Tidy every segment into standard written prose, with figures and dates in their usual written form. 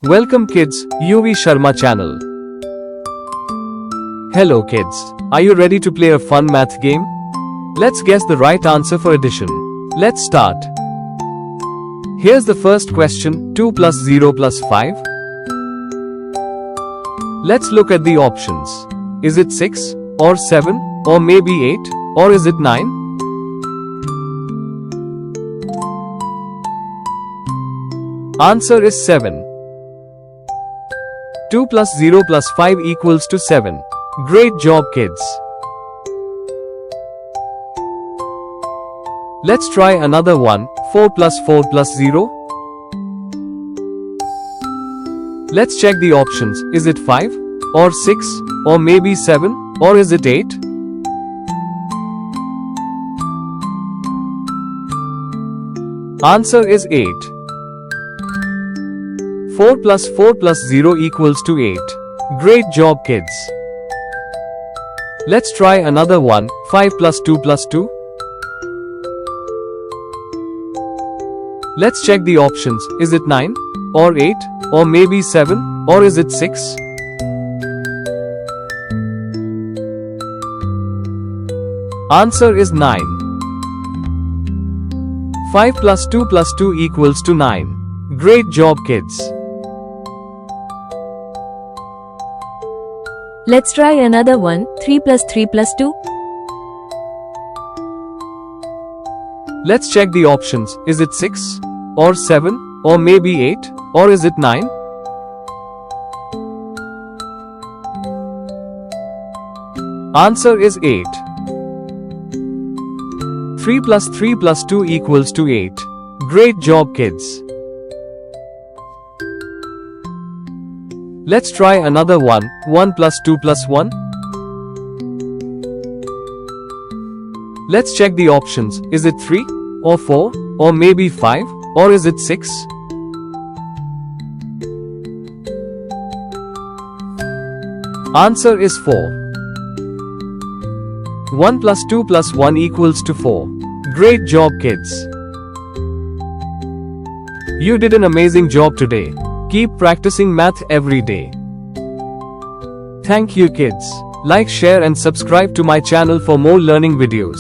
Welcome kids, YuviSharma channel. Hello kids, are you ready to play a fun math game? Let's guess the right answer for addition. Let's start. Here's the first question, 2 plus 0 plus 5. Let's look at the options. Is it 6, or 7, or maybe 8, or is it 9? Answer is 7. 2 plus 0 plus 5 equals to 7. Great job kids. Let's try another one, 4 plus 4 plus 0. Let's check the options. Is it 5, or 6, or maybe 7, or is it 8? Answer is 8. 4 plus 4 plus 0 equals to 8. Great job kids. Let's try another one, 5 plus 2 plus 2. Let's check the options. Is it 9, or 8, or maybe 7, or is it 6? Answer is 9. 5 plus 2 plus 2 equals to 9. Great job kids. Let's try another one, 3 plus 3 plus 2. Let's check the options. Is it 6, or 7, or maybe 8, or is it 9? Answer is 8. 3 plus 3 plus 2 equals to 8. Great job kids. Let's try another one, 1 plus 2 plus 1. Let's check the options. Is it 3, or 4, or maybe 5, or is it 6? Answer is 4. 1 plus 2 plus 1 equals to 4. Great job kids. You did an amazing job today. Keep practicing math every day. Thank you kids. Like, share and subscribe to my channel for more learning videos.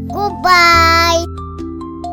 Goodbye.